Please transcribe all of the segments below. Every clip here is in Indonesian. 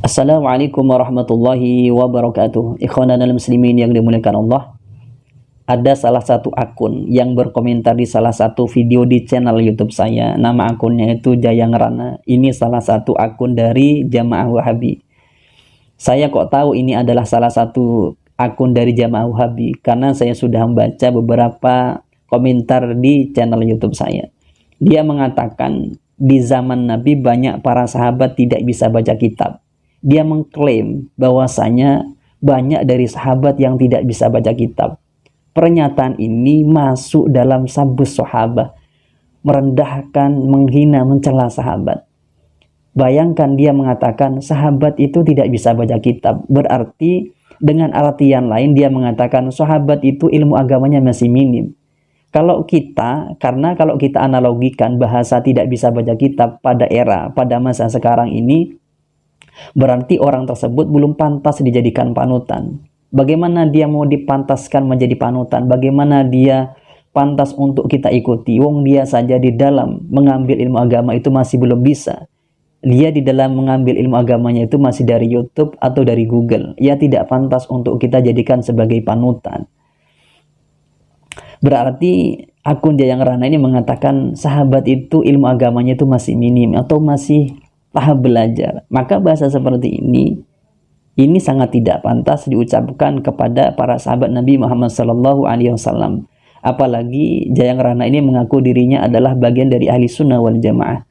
Assalamualaikum warahmatullahi wabarakatuh. Ikhwanana muslimin yang dimuliakan Allah. Ada salah satu akun yang berkomentar di salah satu video di channel YouTube saya. Nama akunnya itu Jayang Rana. Ini salah satu akun dari Jamaah Wahabi. Saya kok tahu ini adalah salah satu akun dari Jamaah Wahabi karena saya sudah membaca beberapa komentar di channel YouTube saya. Dia mengatakan di zaman Nabi banyak para sahabat tidak bisa baca kitab. Dia mengklaim bahwasanya banyak dari sahabat yang tidak bisa baca kitab. Pernyataan ini masuk dalam sabus sahabat, merendahkan, menghina, mencela sahabat. Bayangkan dia mengatakan sahabat itu tidak bisa baca kitab. Berarti dengan artian lain dia mengatakan sahabat itu ilmu agamanya masih minim. Kalau kita analogikan bahasa tidak bisa baca kitab pada masa sekarang ini, berarti orang tersebut belum pantas dijadikan panutan. Bagaimana dia mau dipantaskan menjadi panutan? Bagaimana dia pantas untuk kita ikuti? Wong dia saja di dalam mengambil ilmu agama itu masih belum bisa. Dia di dalam mengambil ilmu agamanya itu masih dari YouTube atau dari Google. Ia tidak pantas untuk kita jadikan sebagai panutan. Berarti akun Jayang Rana ini mengatakan sahabat itu ilmu agamanya itu masih minim atau masih tahap belajar. Maka bahasa seperti ini sangat tidak pantas diucapkan kepada para sahabat Nabi Muhammad SAW. Apalagi Jayang Rana ini mengaku dirinya adalah bagian dari ahli sunnah wal jamaah.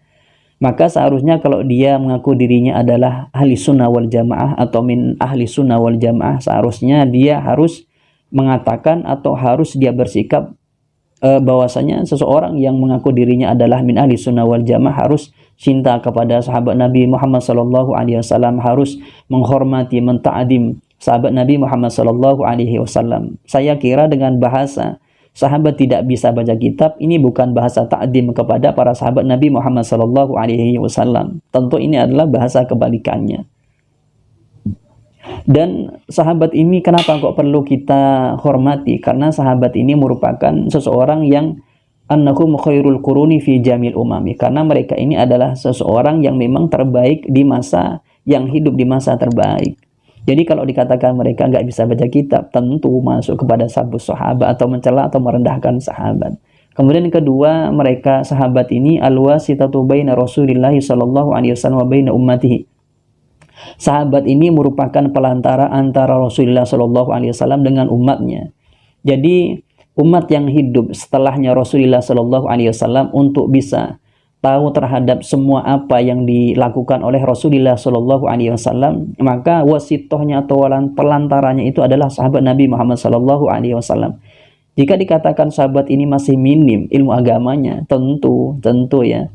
Maka seharusnya kalau dia mengaku dirinya adalah ahli sunnah wal jamaah atau min ahli sunnah wal jamaah, seharusnya dia harus mengatakan atau harus dia bersikap bahwasanya seseorang yang mengaku dirinya adalah min ahli sunnah wal jamaah harus cinta kepada sahabat Nabi Muhammad SAW, harus menghormati, menta'adim sahabat Nabi Muhammad SAW. Saya kira dengan bahasa sahabat tidak bisa baca kitab, ini bukan bahasa ta'adim kepada para sahabat Nabi Muhammad SAW. Tentu ini adalah bahasa kebalikannya. Dan sahabat ini kenapa kok perlu kita hormati? Karena sahabat ini merupakan seseorang yang annahum khairul quruni fi jamil umami, karena mereka ini adalah seseorang yang memang terbaik di masa yang hidup di masa terbaik. Jadi kalau dikatakan mereka nggak bisa baca kitab, tentu masuk kepada sabus sahabat atau mencela atau merendahkan sahabat. Kemudian kedua, mereka sahabat ini alwasitatu baina Rasulillah sallallahu alaihi wasallam wa baina ummatihi. Sahabat ini merupakan pelantara antara Rasulullah sallallahu alaihi wasallam dengan umatnya. Jadi umat yang hidup setelahnya Rasulullah Shallallahu Alaihi Wasallam untuk bisa tahu terhadap semua apa yang dilakukan oleh Rasulullah Shallallahu Alaihi Wasallam, maka wasitohnya atau pelantaranya itu adalah sahabat Nabi Muhammad Shallallahu Alaihi Wasallam. Jika dikatakan sahabat ini masih minim ilmu agamanya, tentu ya,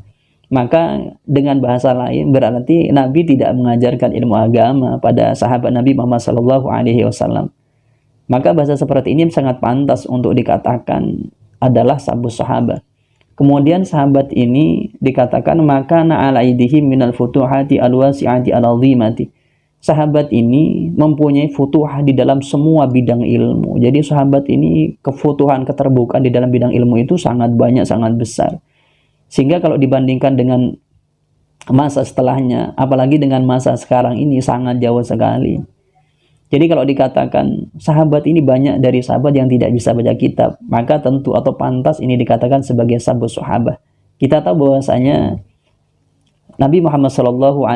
maka dengan bahasa lain berarti Nabi tidak mengajarkan ilmu agama pada sahabat Nabi Muhammad Shallallahu Alaihi Wasallam. Maka bahasa seperti ini sangat pantas untuk dikatakan adalah sabus sahabat. Kemudian sahabat ini dikatakan maka na'ala aidihim minal futuhati alwasi'ati alazimati. Sahabat ini mempunyai futuhah di dalam semua bidang ilmu. Jadi sahabat ini kefutuhan, keterbukaan di dalam bidang ilmu itu sangat banyak, sangat besar. Sehingga kalau dibandingkan dengan masa setelahnya, apalagi dengan masa sekarang ini sangat jauh sekali. Jadi kalau dikatakan sahabat ini banyak dari sahabat yang tidak bisa baca kitab, maka tentu atau pantas ini dikatakan sebagai sabus sahabat. Kita tahu bahwasanya Nabi Muhammad SAW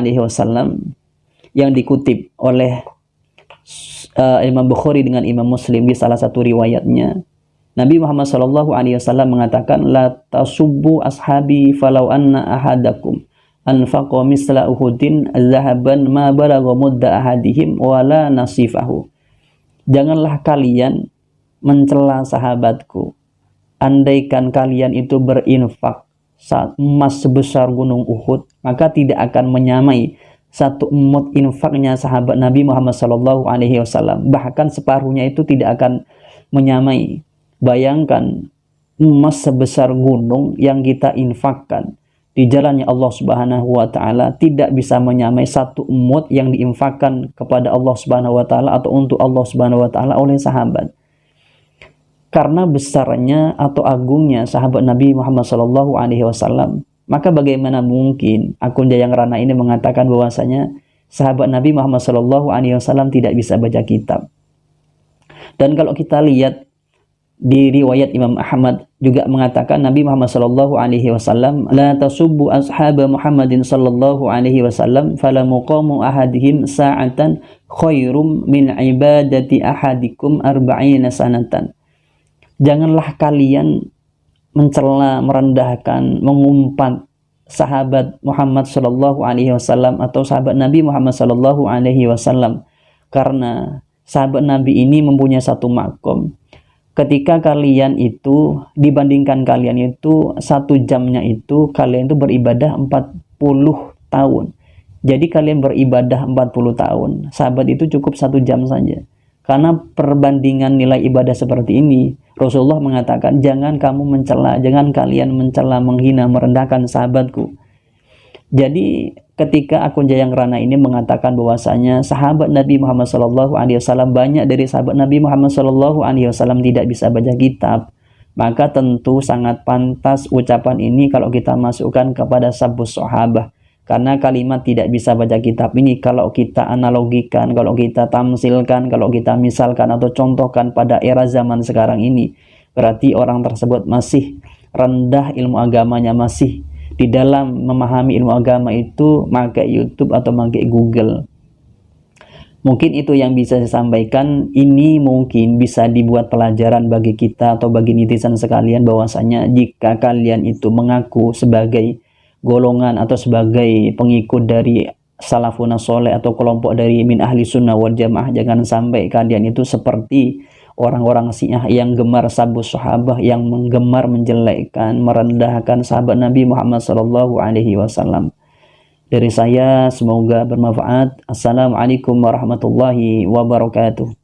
yang dikutip oleh Imam Bukhari dengan Imam Muslim di salah satu riwayatnya, Nabi Muhammad SAW mengatakan la tasubbu ashabi falau anna ahadakum anfaqa misla uhudin zahaban ma balagha mudda ahadihim wala nasifahu. Janganlah kalian mencela sahabatku. Andaikan kalian itu berinfak emas sebesar gunung Uhud, maka tidak akan menyamai satu mud infaknya sahabat Nabi Muhammad SAW. Bahkan separuhnya itu tidak akan menyamai. Bayangkan emas sebesar gunung yang kita infakkan di jalannya Allah Subhanahu wa taala tidak bisa menyamai satu mud yang diinfakkan kepada Allah Subhanahu wa taala atau untuk Allah Subhanahu wa taala oleh sahabat. Karena besarnya atau agungnya sahabat Nabi Muhammad SAW, maka bagaimana mungkin akun Jayang Rana ini mengatakan bahwasanya sahabat Nabi Muhammad SAW tidak bisa baca kitab. Dan kalau kita lihat di riwayat Imam Ahmad juga mengatakan Nabi Muhammad SAW, la tasubbu ashaba Muhammadin sallallahu alaihi wasallam fala muqamu ahadihim sa'atan khairum min ibadati ahadikum arba'ina sanatan. Janganlah kalian mencela, merendahkan, mengumpat sahabat Muhammad sallallahu alaihi wasallam atau sahabat Nabi Muhammad sallallahu alaihi wasallam, karena sahabat Nabi ini mempunyai satu makom. Ketika kalian itu dibandingkan kalian itu 1 jamnya itu kalian itu beribadah 40 tahun. Jadi kalian beribadah 40 tahun. Sahabat itu cukup 1 jam saja. Karena perbandingan nilai ibadah seperti ini, Rasulullah mengatakan jangan kamu mencela, jangan kalian mencela, menghina, merendahkan sahabatku. Jadi ketika akun Jayang Rana ini mengatakan bahwasanya sahabat Nabi Muhammad SAW, banyak dari sahabat Nabi Muhammad SAW tidak bisa baca kitab, maka tentu sangat pantas ucapan ini kalau kita masukkan kepada sabbus sahabah. Karena kalimat tidak bisa baca kitab ini kalau kita analogikan, kalau kita tamsilkan, kalau kita misalkan atau contohkan pada era zaman sekarang ini, berarti orang tersebut masih rendah ilmu agamanya, masih di dalam memahami ilmu agama itu pakai YouTube atau pakai Google. Mungkin itu yang bisa saya sampaikan. Ini mungkin bisa dibuat pelajaran bagi kita atau bagi netizen sekalian, bahwasanya jika kalian itu mengaku sebagai golongan atau sebagai pengikut dari salafun soleh atau kelompok dari min ahli sunnah wal jamaah, jangan sampai kalian itu seperti orang-orang Syiah yang gemar sabbus sahabah, yang menggemar menjelekkan, merendahkan sahabat Nabi Muhammad SAW. Dari saya semoga bermanfaat. Assalamualaikum warahmatullahi wabarakatuh.